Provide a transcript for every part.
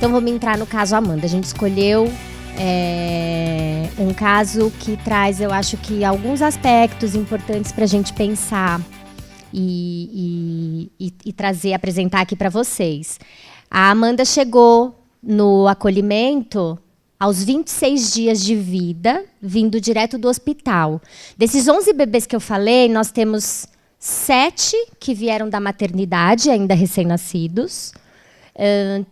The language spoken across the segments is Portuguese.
Então vamos entrar no caso Amanda. A gente escolheu um caso que traz, eu acho que alguns aspectos importantes para a gente pensar e apresentar aqui para vocês. A Amanda chegou no acolhimento aos 26 dias de vida, vindo direto do hospital. Desses 11 bebês que eu falei, nós temos 7 que vieram da maternidade, ainda recém-nascidos,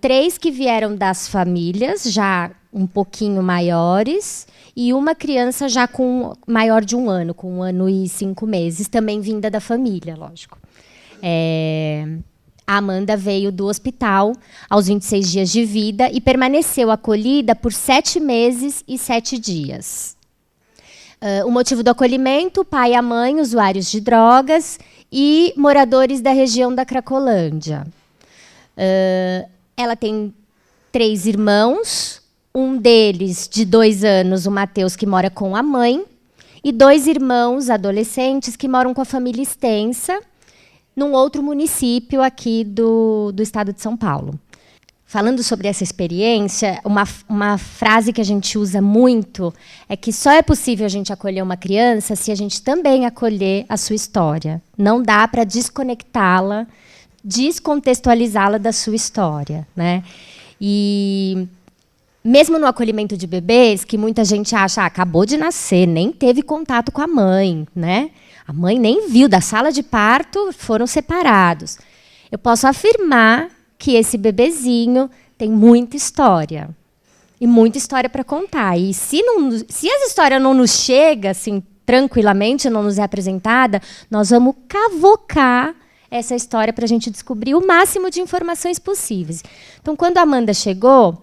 3 que vieram das famílias, já um pouquinho maiores, e uma criança já com maior de 1 ano, com 1 ano e 5 meses, também vinda da família, lógico. A Amanda veio do hospital aos 26 dias de vida e permaneceu acolhida por 7 meses e 7 dias. O motivo do acolhimento: o pai e a mãe, usuários de drogas e moradores da região da Cracolândia. Ela tem 3 irmãos, um deles de 2 anos, o Matheus, que mora com a mãe, e 2 irmãos adolescentes que moram com a família extensa, num outro município aqui do estado de São Paulo. Falando sobre essa experiência, uma frase que a gente usa muito é que só é possível a gente acolher uma criança se a gente também acolher a sua história. Não dá para desconectá-la, descontextualizá-la da sua história, né? E mesmo no acolhimento de bebês, que muita gente acha, acabou de nascer, nem teve contato com a mãe, né? A mãe nem viu, da sala de parto foram separados. Eu posso afirmar que esse bebezinho tem muita história. E muita história para contar. E se essa história não nos chega assim, tranquilamente, não nos é apresentada, nós vamos cavocar essa história para a gente descobrir o máximo de informações possíveis. Então, quando a Amanda chegou,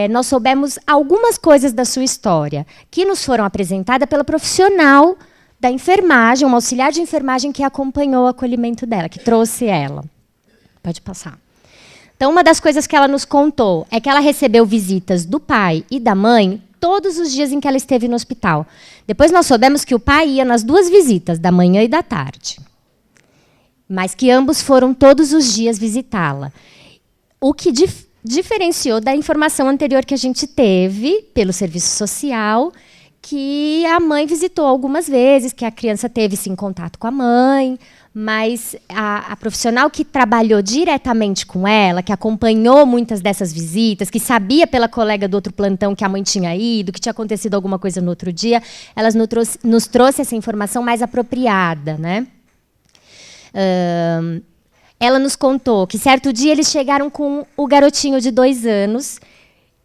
nós soubemos algumas coisas da sua história, que nos foram apresentadas pela profissional da enfermagem, uma auxiliar de enfermagem que acompanhou o acolhimento dela, que trouxe ela. Pode passar. Então, uma das coisas que ela nos contou é que ela recebeu visitas do pai e da mãe todos os dias em que ela esteve no hospital. Depois nós soubemos que o pai ia nas 2 visitas, da manhã e da tarde. Mas que ambos foram todos os dias visitá-la. O que diferenciou da informação anterior que a gente teve pelo serviço social, que a mãe visitou algumas vezes, que a criança teve sim contato com a mãe, mas a profissional que trabalhou diretamente com ela, que acompanhou muitas dessas visitas, que sabia pela colega do outro plantão que a mãe tinha ido, que tinha acontecido alguma coisa no outro dia, elas nos trouxe essa informação mais apropriada, né? Ela nos contou que certo dia eles chegaram com o garotinho de 2 anos,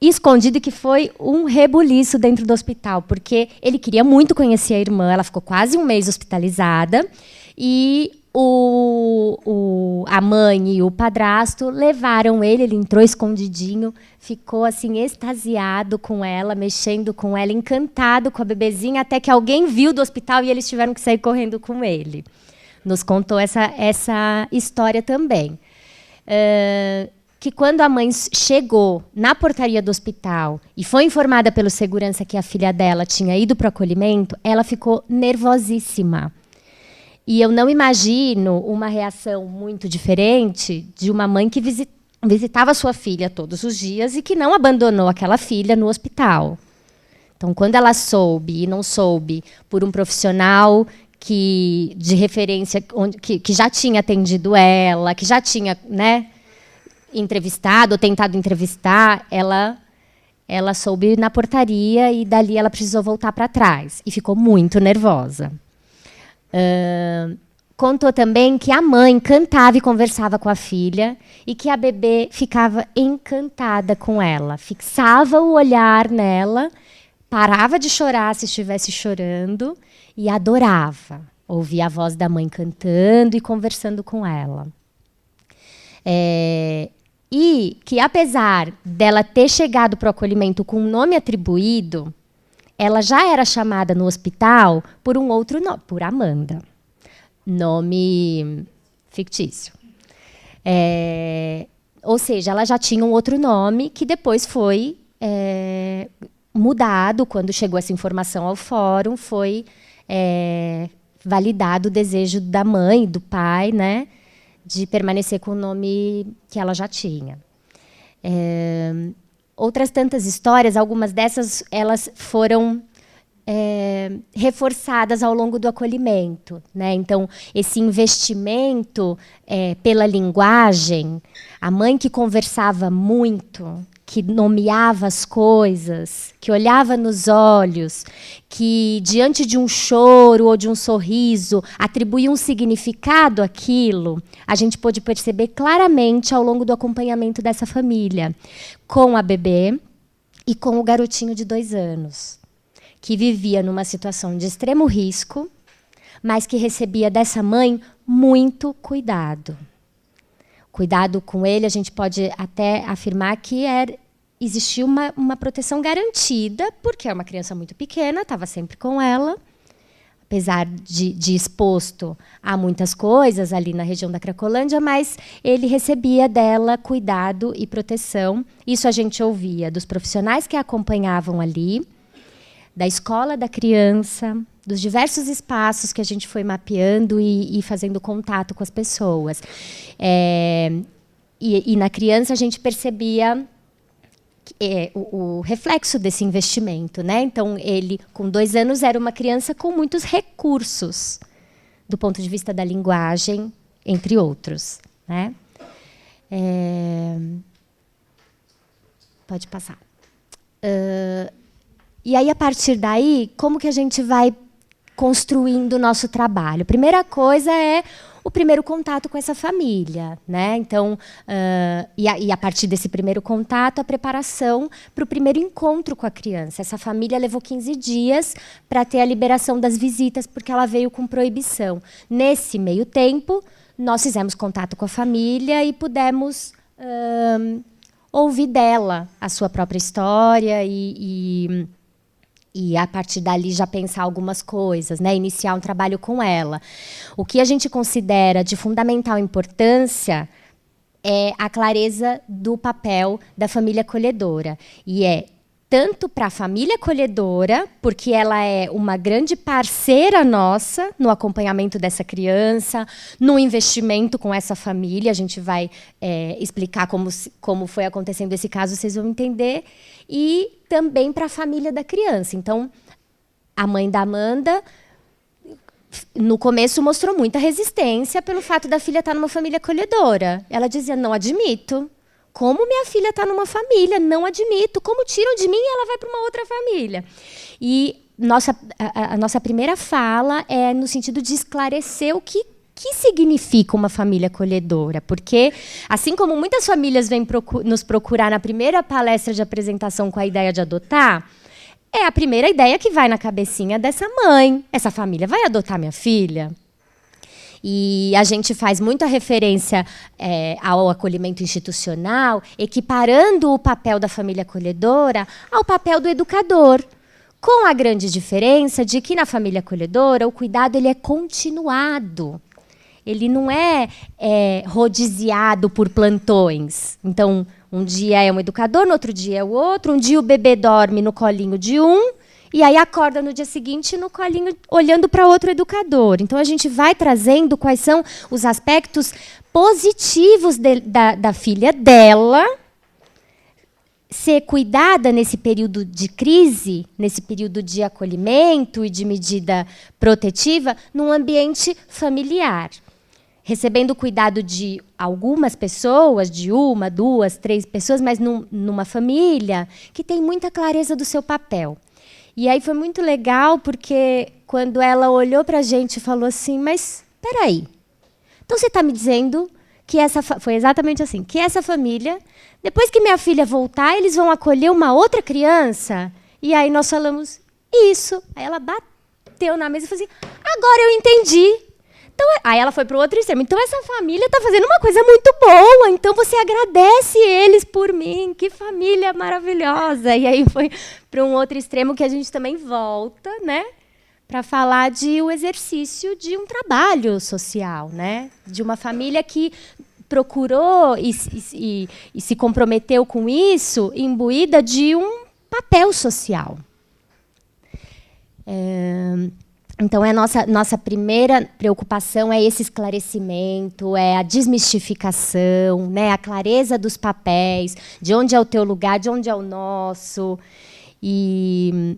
escondido, que foi um rebuliço dentro do hospital, porque ele queria muito conhecer a irmã, ela ficou quase 1 mês hospitalizada, e a mãe e o padrasto levaram ele entrou escondidinho, ficou assim extasiado com ela, mexendo com ela, encantado com a bebezinha, até que alguém viu do hospital e eles tiveram que sair correndo com ele. Nos contou essa história também. Que quando a mãe chegou na portaria do hospital e foi informada pelo segurança que a filha dela tinha ido para o acolhimento, ela ficou nervosíssima. E eu não imagino uma reação muito diferente de uma mãe que visitava sua filha todos os dias e que não abandonou aquela filha no hospital. Então, quando ela soube, e não soube por um profissional de referência, que já tinha atendido ela, que já tinha, né, entrevistado ou tentado entrevistar, ela soube na portaria e dali ela precisou voltar para trás e ficou muito nervosa. Contou também que a mãe cantava e conversava com a filha e que a bebê ficava encantada com ela, fixava o olhar nela, parava de chorar se estivesse chorando e adorava ouvir a voz da mãe cantando e conversando com ela. E que, apesar dela ter chegado para o acolhimento com um nome atribuído, ela já era chamada no hospital por um outro nome, por Amanda. Nome fictício. Ou seja, ela já tinha um outro nome que depois foi mudado. Quando chegou essa informação ao fórum, foi validado o desejo da mãe, do pai, né, de permanecer com o nome que ela já tinha. Outras tantas histórias, algumas dessas, elas foram reforçadas ao longo do acolhimento, né? Então, esse investimento pela linguagem, a mãe que conversava muito, que nomeava as coisas, que olhava nos olhos, que diante de um choro ou de um sorriso atribuía um significado àquilo, a gente pôde perceber claramente ao longo do acompanhamento dessa família, com a bebê e com o garotinho de 2 anos. Que vivia numa situação de extremo risco, mas que recebia dessa mãe muito cuidado. Cuidado com ele, a gente pode até afirmar que existia uma proteção garantida, porque é uma criança muito pequena, estava sempre com ela, apesar de exposto a muitas coisas ali na região da Cracolândia, mas ele recebia dela cuidado e proteção. Isso a gente ouvia dos profissionais que a acompanhavam ali, da escola da criança, dos diversos espaços que a gente foi mapeando e fazendo contato com as pessoas. E na criança a gente percebia o reflexo desse investimento, né? Então, ele, com 2 anos, era uma criança com muitos recursos, do ponto de vista da linguagem, entre outros, né? Pode passar. E aí, a partir daí, como que a gente vai construindo o nosso trabalho? Primeira coisa é o primeiro contato com essa família, né? Então, a partir desse primeiro contato, a preparação para o primeiro encontro com a criança. Essa família levou 15 dias para ter a liberação das visitas, porque ela veio com proibição. Nesse meio tempo, nós fizemos contato com a família e pudemos ouvir dela a sua própria história e a partir dali já pensar algumas coisas, né? Iniciar um trabalho com ela. O que a gente considera de fundamental importância é a clareza do papel da família acolhedora. E tanto para a família acolhedora, porque ela é uma grande parceira nossa no acompanhamento dessa criança, no investimento com essa família. A gente vai explicar como foi acontecendo esse caso, vocês vão entender. E também para a família da criança. Então, a mãe da Amanda, no começo, mostrou muita resistência pelo fato da filha estar numa família acolhedora. Ela dizia, não admito. Como minha filha está numa família? Não admito. Como tiram de mim e ela vai para uma outra família? E a nossa primeira fala é no sentido de esclarecer o que significa uma família acolhedora. Porque, assim como muitas famílias vêm nos procurar na primeira palestra de apresentação com a ideia de adotar, é a primeira ideia que vai na cabecinha dessa mãe. Essa família vai adotar minha filha? E a gente faz muita referência ao acolhimento institucional, equiparando o papel da família acolhedora ao papel do educador, com a grande diferença de que na família acolhedora o cuidado ele é continuado. Ele não é rodiziado por plantões. Então, um dia é um educador, no outro dia é o outro. Um dia o bebê dorme no colinho de um, e aí acorda no dia seguinte no colinho, olhando para outro educador. Então, a gente vai trazendo quais são os aspectos positivos da filha dela ser cuidada nesse período de crise, nesse período de acolhimento e de medida protetiva, num ambiente familiar. Recebendo o cuidado de algumas pessoas, de 1, 2, 3 pessoas, mas numa família que tem muita clareza do seu papel. E aí foi muito legal, porque quando ela olhou para a gente e falou assim, mas, espera aí, então você está me dizendo que foi exatamente assim, que essa família, depois que minha filha voltar, eles vão acolher uma outra criança? E aí nós falamos, isso. Aí ela bateu na mesa e falou assim, agora eu entendi. Então, aí ela foi para o outro extremo. Então, essa família está fazendo uma coisa muito boa. Então, você agradece eles por mim. Que família maravilhosa. E aí foi para um outro extremo que a gente também volta, né? Para falar de o exercício de um trabalho social, né? De uma família que procurou e se comprometeu com isso, imbuída de um papel social. Então, nossa primeira preocupação é esse esclarecimento, é a desmistificação, né, a clareza dos papéis, de onde é o teu lugar, de onde é o nosso. E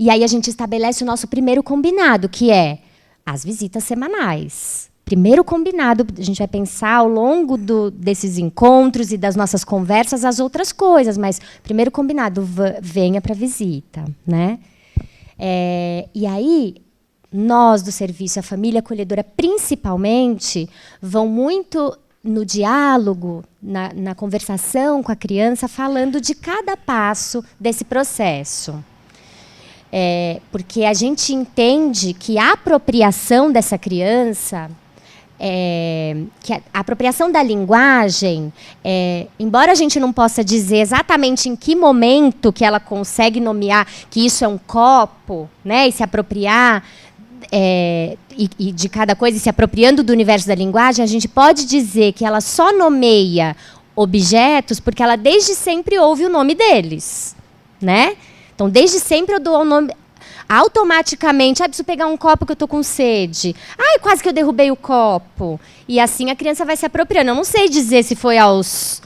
aí a gente estabelece o nosso primeiro combinado, que é as visitas semanais. Primeiro combinado, a gente vai pensar ao longo desses encontros e das nossas conversas as outras coisas, mas primeiro combinado, venha para a visita, né? E aí, nós do serviço, a família acolhedora, principalmente, vão muito no diálogo, na conversação com a criança, falando de cada passo desse processo. Porque a gente entende que a apropriação dessa criança, que a apropriação da linguagem, embora a gente não possa dizer exatamente em que momento que ela consegue nomear que isso é um copo, né, e se apropriar e de cada coisa, e se apropriando do universo da linguagem, a gente pode dizer que ela só nomeia objetos porque ela desde sempre ouve o nome deles, né? Então, desde sempre eu dou o nome automaticamente. Preciso pegar um copo que eu estou com sede. Quase que eu derrubei o copo. E assim a criança vai se apropriando. Eu não sei dizer se foi aos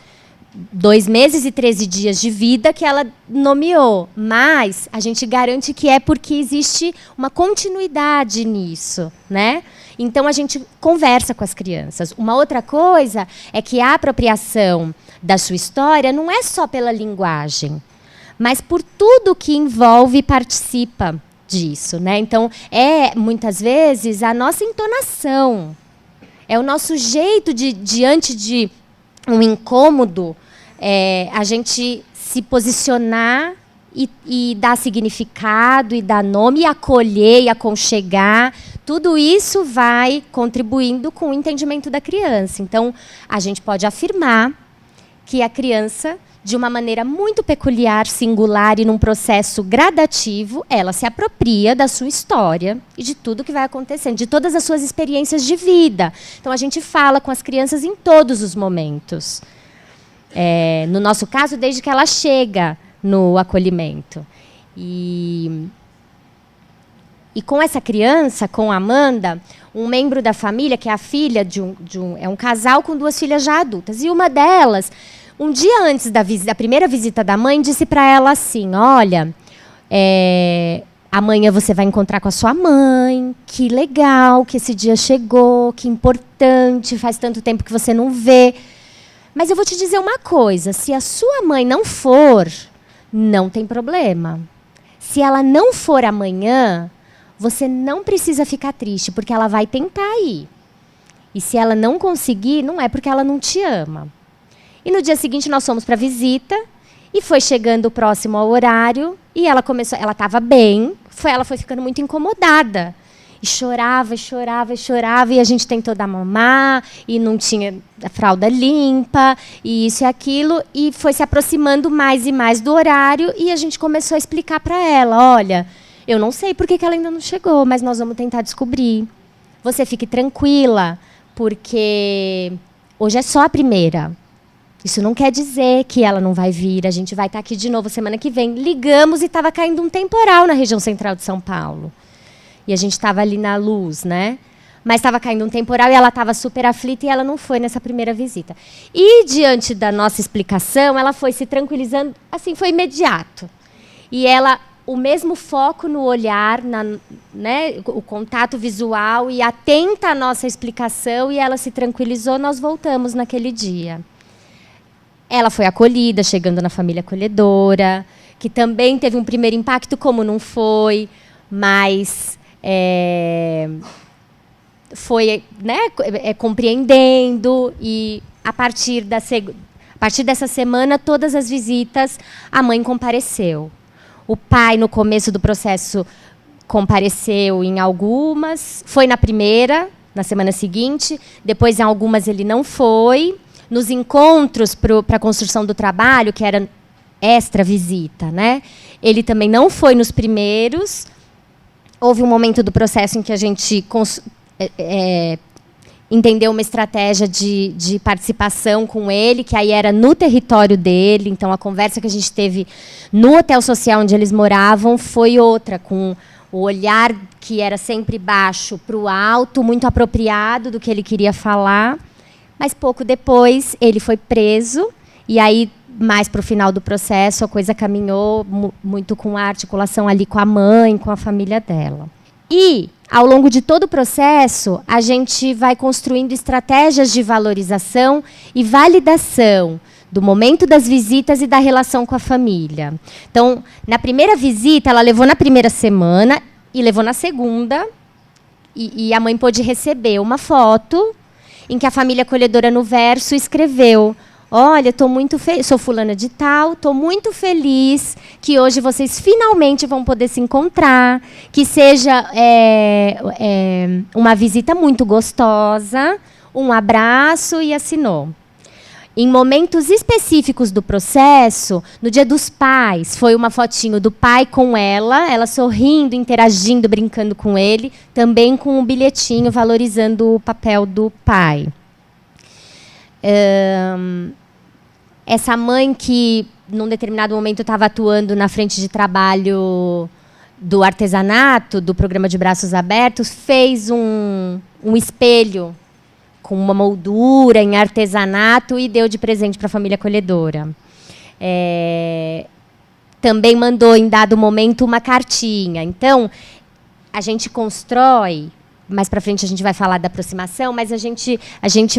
2 meses e 13 dias de vida que ela nomeou, mas a gente garante que é porque existe uma continuidade nisso, né? Então, a gente conversa com as crianças. Uma outra coisa é que a apropriação da sua história não é só pela linguagem, mas por tudo que envolve e participa disso, né? Então, muitas vezes, a nossa entonação, é o nosso jeito diante de um incômodo, a gente se posicionar e dar significado, e dar nome, e acolher, e aconchegar. Tudo isso vai contribuindo com o entendimento da criança. Então, a gente pode afirmar que a criança, de uma maneira muito peculiar, singular e num processo gradativo, ela se apropria da sua história e de tudo que vai acontecendo, de todas as suas experiências de vida. Então, a gente fala com as crianças em todos os momentos. No nosso caso, desde que ela chega no acolhimento. E com essa criança, com a Amanda, um membro da família, que é a filha é um casal com 2 filhas já adultas. E uma delas, um dia antes da primeira visita da mãe, disse para ela assim: olha, amanhã você vai encontrar com a sua mãe, que legal que esse dia chegou, que importante, faz tanto tempo que você não vê. Mas eu vou te dizer uma coisa, se a sua mãe não for, não tem problema. Se ela não for amanhã, você não precisa ficar triste, porque ela vai tentar ir. E se ela não conseguir, não é porque ela não te ama. E no dia seguinte nós fomos para a visita, e foi chegando próximo ao horário, e ela estava bem, ela foi ficando muito incomodada. E chorava, e a gente tentou dar mamar, e não tinha a fralda limpa, e isso e aquilo, e foi se aproximando mais e mais do horário, e a gente começou a explicar para ela: olha, eu não sei por que ela ainda não chegou, mas nós vamos tentar descobrir. Você fique tranquila, porque hoje é só a primeira. Isso não quer dizer que ela não vai vir, a gente vai estar aqui de novo semana que vem. Ligamos e estava caindo um temporal na região central de São Paulo. E a gente estava ali na luz, né? Mas estava caindo um temporal e ela estava super aflita e ela não foi nessa primeira visita. E, diante da nossa explicação, ela foi se tranquilizando, assim, foi imediato. E ela, o mesmo foco no olhar, né, o contato visual, e atenta à nossa explicação, e ela se tranquilizou, nós voltamos naquele dia. Ela foi acolhida, chegando na família acolhedora, que também teve um primeiro impacto, como não foi, mas foi, né, compreendendo, e a partir dessa semana, todas as visitas, a mãe compareceu. O pai, no começo do processo, compareceu em algumas, foi na primeira, na semana seguinte, depois em algumas ele não foi. Nos encontros para a construção do trabalho, que era extra visita, né, ele também não foi nos primeiros. Houve um momento do processo em que a gente entender uma estratégia de participação com ele, que aí era no território dele. Então, a conversa que a gente teve no hotel social onde eles moravam foi outra, com o olhar que era sempre baixo para o alto, muito apropriado do que ele queria falar. Mas, pouco depois, ele foi preso. E aí, mais para o final do processo, a coisa caminhou muito com a articulação ali com a mãe, com a família dela. E, ao longo de todo o processo, a gente vai construindo estratégias de valorização e validação do momento das visitas e da relação com a família. Então, na primeira visita, ela levou na primeira semana e levou na segunda, e a mãe pôde receber uma foto em que a família acolhedora no verso escreveu: olha, estou muito feliz, sou fulana de tal, estou muito feliz que hoje vocês finalmente vão poder se encontrar, que seja uma visita muito gostosa, um abraço, e assinou. Em momentos específicos do processo, no Dia dos Pais, foi uma fotinho do pai com ela sorrindo, interagindo, brincando com ele, também com um bilhetinho valorizando o papel do pai. Essa mãe que, num determinado momento, estava atuando na frente de trabalho do artesanato, do programa de Braços Abertos, fez um espelho com uma moldura em artesanato e deu de presente para a família acolhedora. Também mandou, em dado momento, uma cartinha. Então, a gente constrói... Mais para frente a gente vai falar da aproximação, mas a gente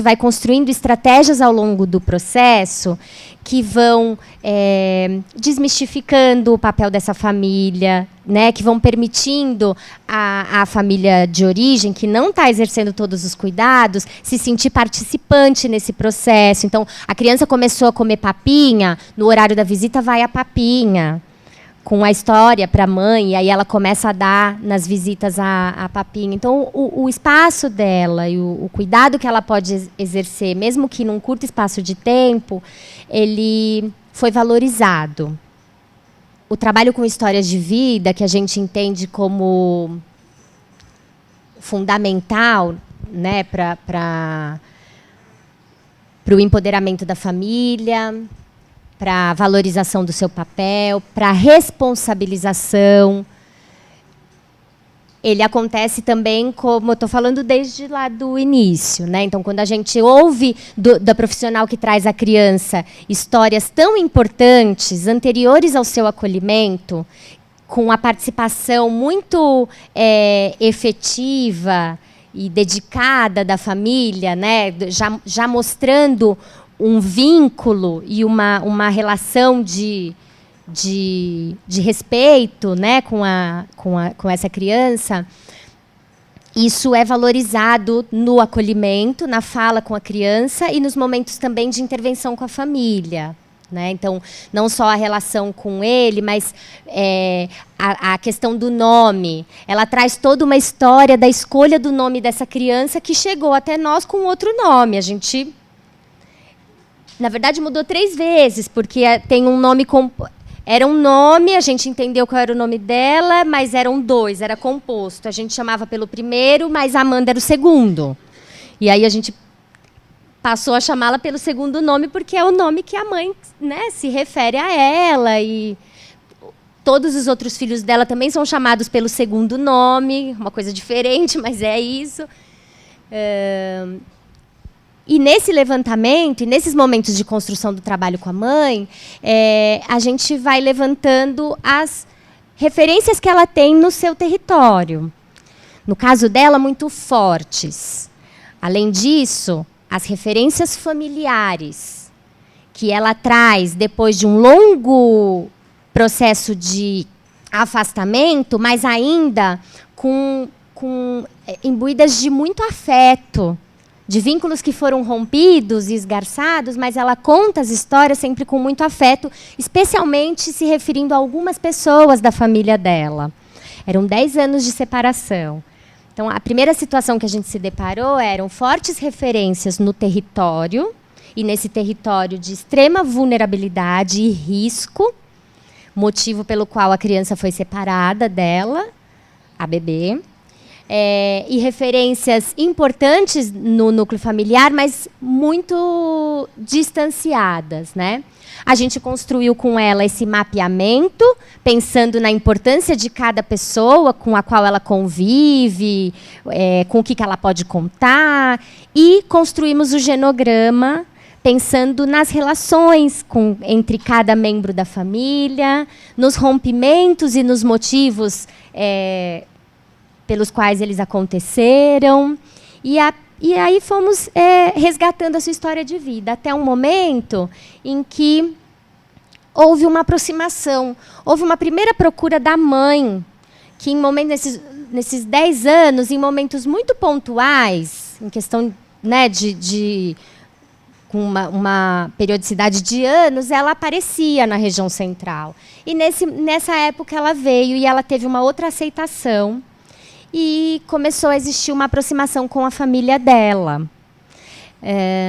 vai construindo estratégias ao longo do processo que vão desmistificando o papel dessa família, né, que vão permitindo a família de origem, que não está exercendo todos os cuidados, se sentir participante nesse processo. Então, a criança começou a comer papinha, no horário da visita vai a papinha, com a história para a mãe, e aí ela começa a dar nas visitas a papinha. Então, o espaço dela e o cuidado que ela pode exercer, mesmo que num curto espaço de tempo, ele foi valorizado. O trabalho com histórias de vida, que a gente entende como fundamental, né, para o empoderamento da família, para a valorização do seu papel, para a responsabilização. Ele acontece também, como eu estou falando desde lá do início, né? Então, quando a gente ouve da profissional que traz à criança histórias tão importantes, anteriores ao seu acolhimento, com a participação muito efetiva e dedicada da família, né? Já mostrando um vínculo e uma relação de respeito, né, com essa criança, isso é valorizado no acolhimento, na fala com a criança e nos momentos também de intervenção com a família. Né? Então, não só a relação com ele, mas a questão do nome. Ela traz toda uma história da escolha do nome dessa criança que chegou até nós com outro nome. A gente... Na verdade, mudou 3 vezes, porque tem um nome... Era um nome, a gente entendeu qual era o nome dela, mas eram 2, era composto. A gente chamava pelo primeiro, mas a Amanda era o segundo. E aí a gente passou a chamá-la pelo segundo nome, porque é o nome que a mãe, né, se refere a ela. E todos os outros filhos dela também são chamados pelo segundo nome, uma coisa diferente, mas é isso. E nesse levantamento, e nesses momentos de construção do trabalho com a mãe, a gente vai levantando as referências que ela tem no seu território. No caso dela, muito fortes. Além disso, as referências familiares que ela traz depois de um longo processo de afastamento, mas ainda imbuídas de muito afeto, de vínculos que foram rompidos e esgarçados, mas ela conta as histórias sempre com muito afeto, especialmente se referindo a algumas pessoas da família dela. Eram 10 anos de separação. Então, a primeira situação que a gente se deparou eram fortes referências no território, e nesse território de extrema vulnerabilidade e risco, motivo pelo qual a criança foi separada dela, a bebê. e referências importantes no núcleo familiar, mas muito distanciadas, né? A gente construiu com ela esse mapeamento, pensando na importância de cada pessoa com a qual ela convive, com o que ela pode contar, e construímos o genograma, pensando nas relações entre cada membro da família, nos rompimentos e nos motivos pelos quais eles aconteceram. E aí fomos resgatando a sua história de vida, até um momento em que houve uma aproximação. Houve uma primeira procura da mãe, que nesses 10 anos, em momentos muito pontuais, em questão, né, com uma periodicidade de anos, ela aparecia na região central. E nessa época ela veio e ela teve uma outra aceitação e começou a existir uma aproximação com a família dela.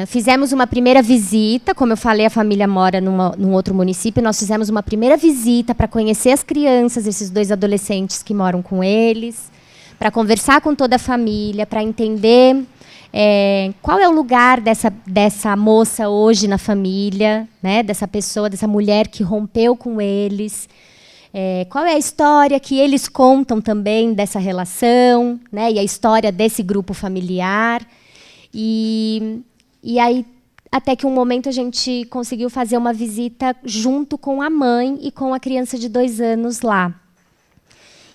Fizemos uma primeira visita, como eu falei, a família mora num outro município, nós fizemos uma primeira visita para conhecer as crianças, esses 2 adolescentes que moram com eles, para conversar com toda a família, para entender qual é o lugar dessa moça hoje na família, né, dessa pessoa, dessa mulher que rompeu com eles. Qual é a história que eles contam também dessa relação, né, e a história desse grupo familiar. E aí, até que um momento a gente conseguiu fazer uma visita junto com a mãe e com a criança de 2 anos lá.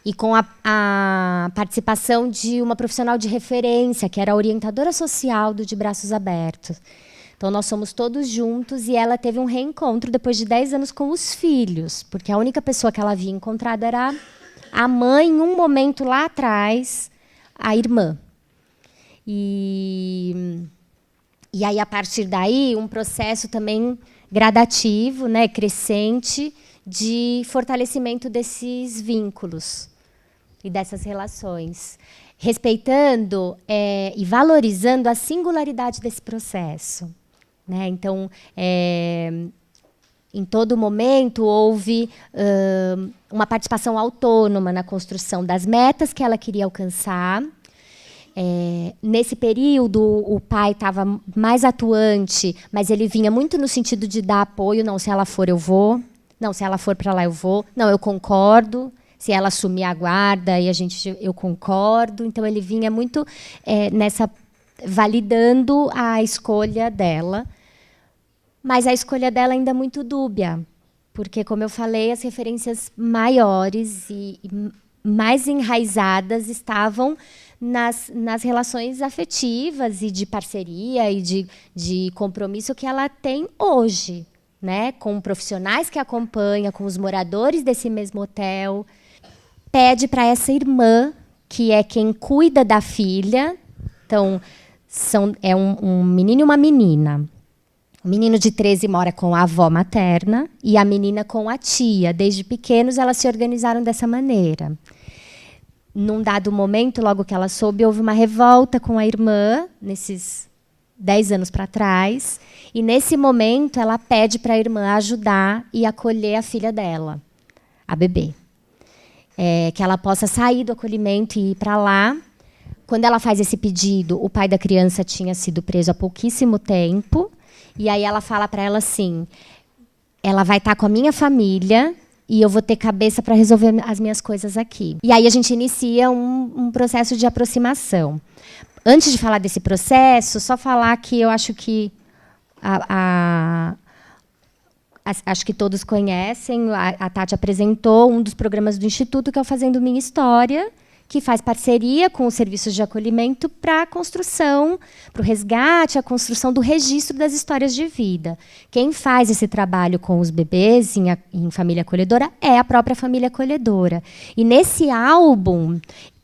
E com a participação de uma profissional de referência, que era a orientadora social do De Braços Abertos. Então, nós somos todos juntos e ela teve um reencontro depois de 10 anos com os filhos, porque a única pessoa que ela havia encontrado era a mãe, em um momento lá atrás, a irmã. E aí, a partir daí, um processo também gradativo, né, crescente, de fortalecimento desses vínculos e dessas relações, respeitando e valorizando a singularidade desse processo, né? Então, em todo momento, houve uma participação autônoma na construção das metas que ela queria alcançar. Nesse período, o pai estava mais atuante, mas ele vinha muito no sentido de dar apoio. Não, se ela for, eu vou. Não, se ela for para lá, eu vou. Não, eu concordo. Se ela assumir a guarda, eu concordo. Então, ele vinha muito validando a escolha dela. Mas a escolha dela ainda é muito dúbia. Porque, como eu falei, as referências maiores e mais enraizadas estavam nas relações afetivas e de parceria e de compromisso que ela tem hoje, né? Com profissionais que acompanham, com os moradores desse mesmo hotel. Pede para essa irmã, que é quem cuida da filha. Então, é um menino e uma menina. O menino de 13 mora com a avó materna e a menina com a tia. Desde pequenos, elas se organizaram dessa maneira. Num dado momento, logo que ela soube, houve uma revolta com a irmã, nesses 10 anos para trás. E, nesse momento, ela pede para a irmã ajudar e acolher a filha dela, a bebê. Que ela possa sair do acolhimento e ir para lá. Quando ela faz esse pedido, o pai da criança tinha sido preso há pouquíssimo tempo. E aí ela fala para ela assim, ela vai estar com a minha família e eu vou ter cabeça para resolver as minhas coisas aqui. E aí a gente inicia um processo de aproximação. Antes de falar desse processo, só falar que eu acho que acho que todos conhecem, a Tati apresentou um dos programas do Instituto, que é o Fazendo Minha História, que faz parceria com os serviços de acolhimento para a construção, para o resgate, a construção do registro das histórias de vida. Quem faz esse trabalho com os bebês em família acolhedora é a própria família acolhedora. E nesse álbum,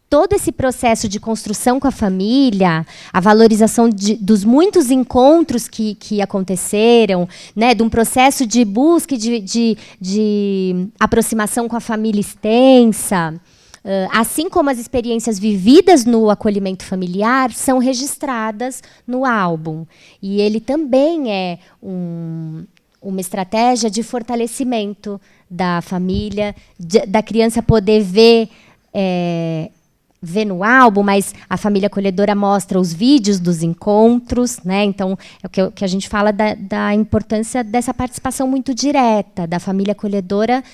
todo esse processo de construção com a família, a valorização dos muitos encontros que aconteceram, né, de um processo de busca e de aproximação com a família extensa, assim como as experiências vividas no acolhimento familiar, são registradas no álbum. E ele também é uma estratégia de fortalecimento da família, da criança poder ver vê no álbum, mas a família acolhedora mostra os vídeos dos encontros, né? Então, é o que a gente fala da importância dessa participação muito direta, da família acolhedora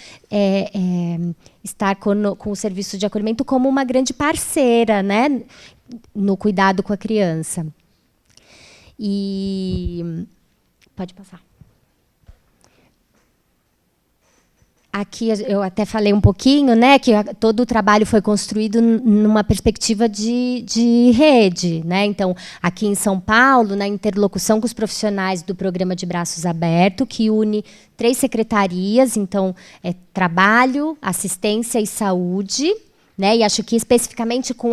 estar com o serviço de acolhimento como uma grande parceira, né? No cuidado com a criança. E pode passar. Aqui eu até falei um pouquinho, né, que todo o trabalho foi construído numa perspectiva de rede, né? Então, aqui em São Paulo, na interlocução com os profissionais do Programa de Braços Abertos, que une 3 secretarias, então, trabalho, assistência e saúde, né? E acho que especificamente com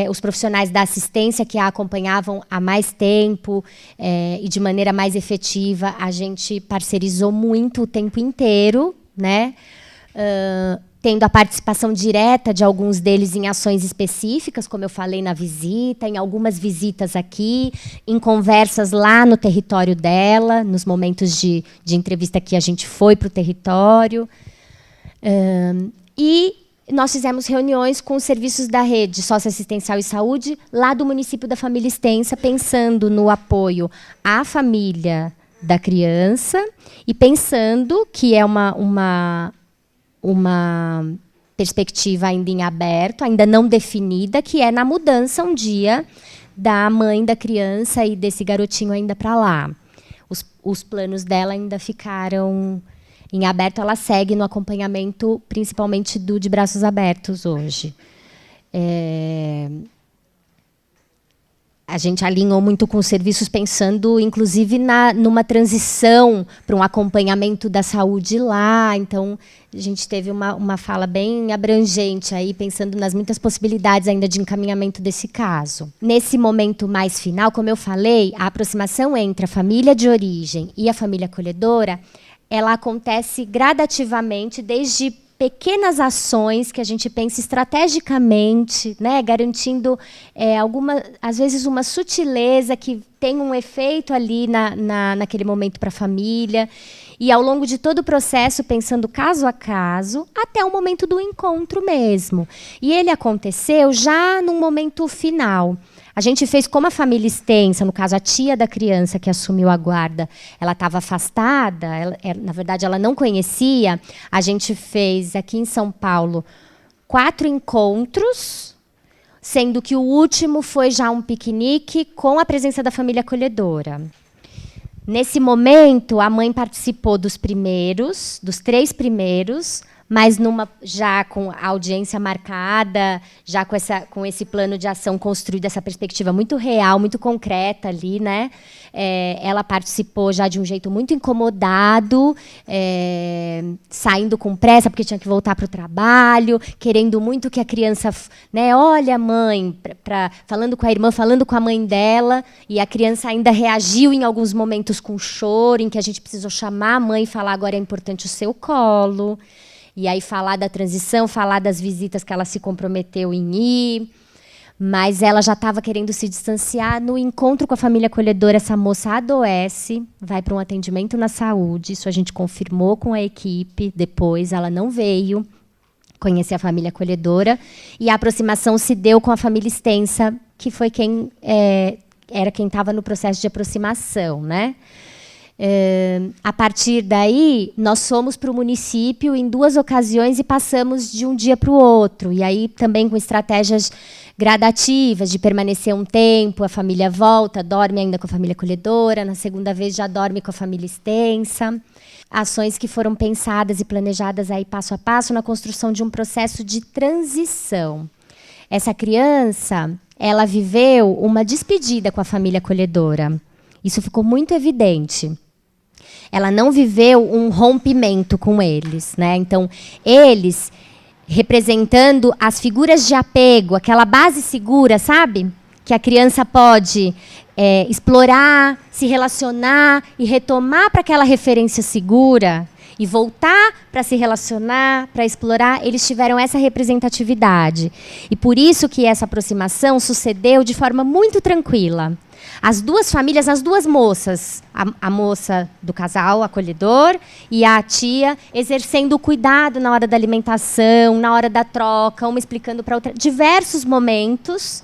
os profissionais da assistência que a acompanhavam há mais tempo e de maneira mais efetiva, a gente parcerizou muito o tempo inteiro, né? Tendo a participação direta de alguns deles em ações específicas, como eu falei na visita, em algumas visitas aqui, em conversas lá no território dela, nos momentos de entrevista que a gente foi para o território. E nós fizemos reuniões com os serviços da rede socioassistencial e saúde lá do município da Família Extensa, pensando no apoio à família da criança e pensando que é uma perspectiva ainda em aberto, ainda não definida, que é na mudança um dia da mãe da criança e desse garotinho ainda para lá. Os planos dela ainda ficaram em aberto, ela segue no acompanhamento, principalmente de Braços Abertos hoje. A gente alinhou muito com os serviços, pensando, inclusive, numa transição para um acompanhamento da saúde lá. Então, a gente teve uma fala bem abrangente, aí, pensando nas muitas possibilidades ainda de encaminhamento desse caso. Nesse momento mais final, como eu falei, a aproximação entre a família de origem e a família acolhedora, ela acontece gradativamente, desde pequenas ações que a gente pensa estrategicamente, né, garantindo às vezes uma sutileza que tem um efeito ali naquele momento para a família, e ao longo de todo o processo pensando caso a caso, até o momento do encontro mesmo. E ele aconteceu já num momento final. A gente fez como a família extensa, no caso a tia da criança que assumiu a guarda, ela estava afastada, na verdade ela não conhecia, a gente fez aqui em São Paulo 4 encontros, sendo que o último foi já um piquenique com a presença da família acolhedora. Nesse momento, a mãe participou dos 3 primeiros, mas já com a audiência marcada, já com esse plano de ação construído, essa perspectiva muito real, muito concreta ali, né? Ela participou já de um jeito muito incomodado, saindo com pressa, porque tinha que voltar para o trabalho, querendo muito que a criança, né, olha, mãe, falando com a irmã, falando com a mãe dela, e a criança ainda reagiu em alguns momentos com choro, em que a gente precisou chamar a mãe e falar, agora é importante o seu colo. E aí falar da transição, falar das visitas que ela se comprometeu em ir. Mas ela já estava querendo se distanciar. No encontro com a família acolhedora, essa moça adoece, vai para um atendimento na saúde. Isso a gente confirmou com a equipe. Depois ela não veio conhecer a família acolhedora. E a aproximação se deu com a família extensa, que foi quem estava no processo de aproximação, né? A partir daí, nós fomos para o município em 2 ocasiões e passamos de um dia para o outro. E aí também com estratégias gradativas, de permanecer um tempo, a família volta, dorme ainda com a família acolhedora, na segunda vez já dorme com a família extensa. Ações que foram pensadas e planejadas aí passo a passo na construção de um processo de transição. Essa criança, ela viveu uma despedida com a família acolhedora. Isso ficou muito evidente. Ela não viveu um rompimento com eles, né? Então, eles representando as figuras de apego, aquela base segura, sabe? Que a criança pode explorar, se relacionar e retomar para aquela referência segura e voltar para se relacionar, para explorar, eles tiveram essa representatividade. E por isso que essa aproximação sucedeu de forma muito tranquila. as duas famílias, as duas moças, a moça do casal acolhedor e a tia, exercendo o cuidado na hora da alimentação, na hora da troca, uma explicando para a outra, diversos momentos,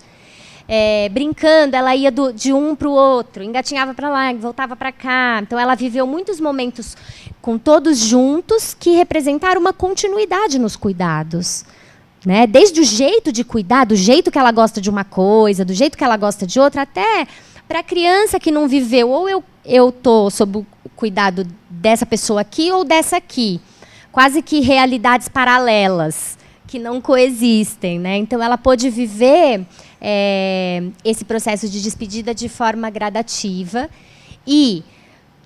brincando, ela ia de um para o outro, engatinhava para lá, voltava para cá. Então, ela viveu muitos momentos com todos juntos que representaram uma continuidade nos cuidados. Né? Desde o jeito de cuidar, do jeito que ela gosta de uma coisa, do jeito que ela gosta de outra, até para a criança que não viveu, ou eu estou sob o cuidado dessa pessoa aqui ou dessa aqui. Quase que realidades paralelas, que não coexistem. Né? Então, ela pôde viver esse processo de despedida de forma gradativa e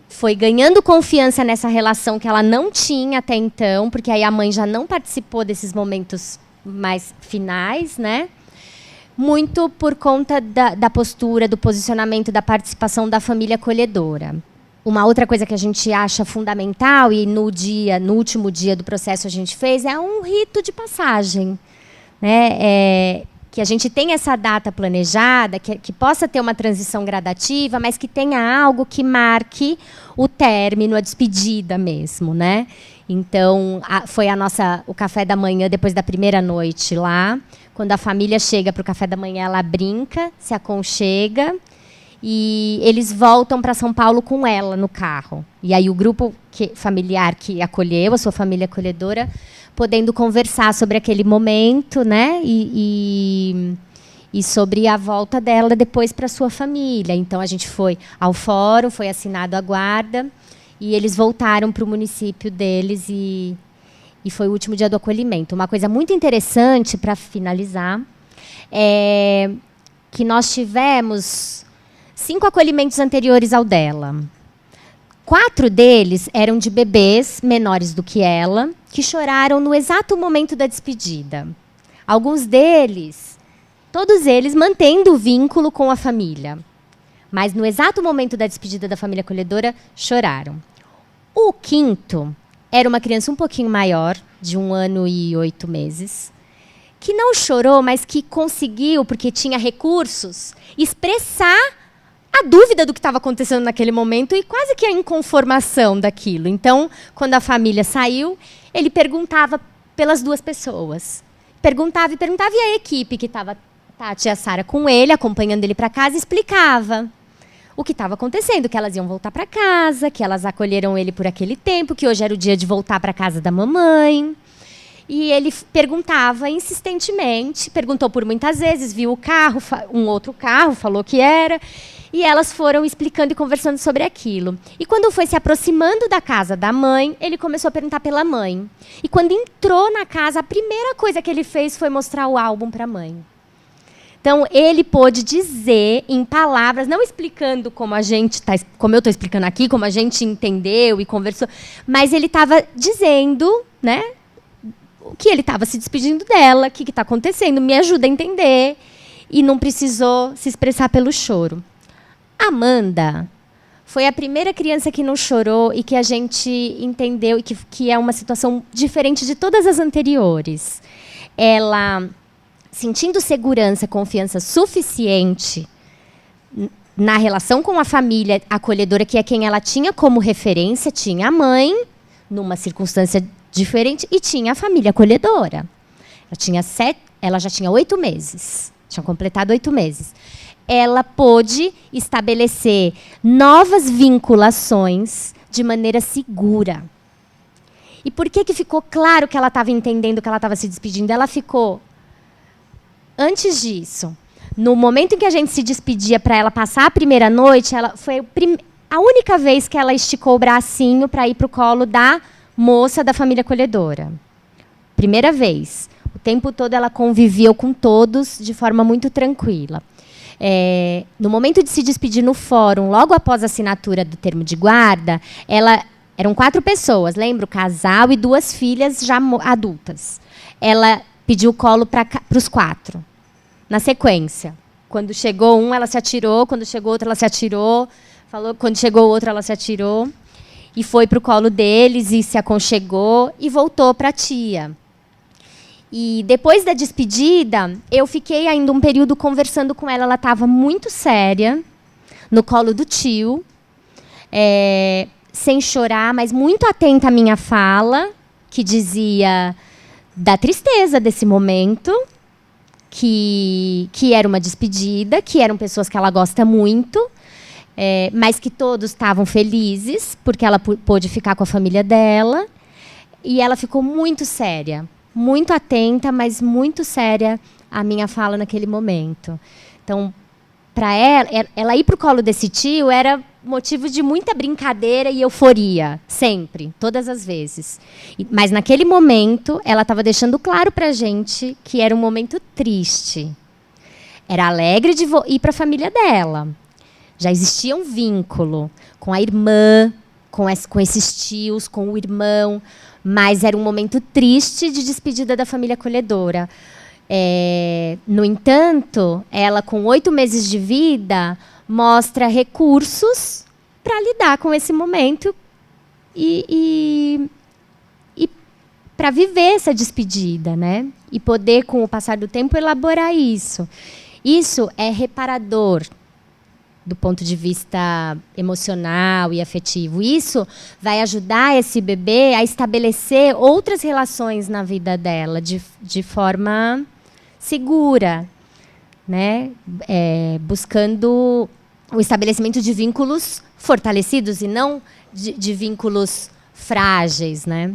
foi ganhando confiança nessa relação que ela não tinha até então, porque aí a mãe já não participou desses momentos mais finais, né? Muito por conta da postura, do posicionamento, da participação da família acolhedora. Uma outra coisa que a gente acha fundamental, e no último dia do processo a gente fez, é um rito de passagem. Né? Que a gente tenha essa data planejada, que possa ter uma transição gradativa, mas que tenha algo que marque o término, a despedida mesmo, né? Então, foi o café da manhã depois da primeira noite lá. Quando a família chega para o café da manhã, ela brinca, se aconchega, e eles voltam para São Paulo com ela no carro. E aí o grupo familiar que acolheu, a sua família acolhedora, podendo conversar sobre aquele momento, né? E sobre a volta dela depois para a sua família. Então, a gente foi ao fórum, foi assinado a guarda, e eles voltaram para o município deles, e foi o último dia do acolhimento. Uma coisa muito interessante, para finalizar, é que nós tivemos 5 acolhimentos anteriores ao dela. 4 deles eram de bebês menores do que ela, que choraram no exato momento da despedida. Alguns deles, todos eles mantendo o vínculo com a família, mas no exato momento da despedida da família acolhedora, choraram. O 5º era uma criança um pouquinho maior, de 1 ano e 8 meses, que não chorou, mas que conseguiu, porque tinha recursos, expressar a dúvida do que estava acontecendo naquele momento e quase que a inconformação daquilo. Então, quando a família saiu, ele perguntava pelas duas pessoas. Perguntava, e a equipe que estava, Tati e a Sara, com ele, acompanhando ele para casa, explicava o que estava acontecendo, que elas iam voltar para casa, que elas acolheram ele por aquele tempo, que hoje era o dia de voltar para a casa da mamãe. E ele perguntava insistentemente, perguntou por muitas vezes, viu o carro, um outro carro, falou que era, e elas foram explicando e conversando sobre aquilo. E quando foi se aproximando da casa da mãe, ele começou a perguntar pela mãe. E quando entrou na casa, a primeira coisa que ele fez foi mostrar o álbum para a mãe. Então, ele pôde dizer em palavras, não explicando como como eu estou explicando aqui, como a gente entendeu e conversou, mas ele estava dizendo, né, que ele estava se despedindo dela, o que está acontecendo, me ajuda a entender, e não precisou se expressar pelo choro. Amanda foi a primeira criança que não chorou e que a gente entendeu e que é uma situação diferente de todas as anteriores. Ela, sentindo segurança, confiança suficiente na relação com a família acolhedora, que é quem ela tinha como referência, tinha a mãe, numa circunstância diferente, e tinha a família acolhedora. Ela já tinha 8 meses, tinha completado 8 meses. Ela pôde estabelecer novas vinculações de maneira segura. E por que ficou claro que ela estava entendendo que ela estava se despedindo? Ela ficou, antes disso, no momento em que a gente se despedia para ela passar a primeira noite, foi a única vez que ela esticou o bracinho para ir para o colo da moça da família acolhedora. Primeira vez. O tempo todo ela conviveu com todos de forma muito tranquila. No momento de se despedir no fórum, logo após a assinatura do termo de guarda, eram 4 pessoas, lembra? O casal e 2 filhas já adultas. Ela pediu o colo para os 4, na sequência. Quando chegou um, ela se atirou, quando chegou outro, ela se atirou, quando chegou outro, ela se atirou, e foi para o colo deles, e se aconchegou, e voltou para a tia. E depois da despedida, eu fiquei ainda um período conversando com ela. Ela estava muito séria. no colo do tio, sem chorar, mas muito atenta à minha fala, que dizia da tristeza desse momento, que era uma despedida, que eram pessoas que ela gosta muito, mas que todos estavam felizes, porque ela pôde ficar com a família dela. E ela ficou muito séria, muito atenta, mas muito séria à minha fala naquele momento. Então, para ela ir para o colo desse tio era motivo de muita brincadeira e euforia, sempre, todas as vezes. Mas naquele momento, ela estava deixando claro para a gente que era um momento triste. Era alegre de ir para a família dela. Já existia um vínculo com a irmã, com esses tios, com o irmão, mas era um momento triste de despedida da família acolhedora. No entanto, ela, com 8 meses de vida, mostra recursos para lidar com esse momento e para viver essa despedida, né? E poder, com o passar do tempo, elaborar isso. Isso é reparador do ponto de vista emocional e afetivo. Isso vai ajudar esse bebê a estabelecer outras relações na vida dela de forma segura, né? Buscando o estabelecimento de vínculos fortalecidos e não de vínculos frágeis, né?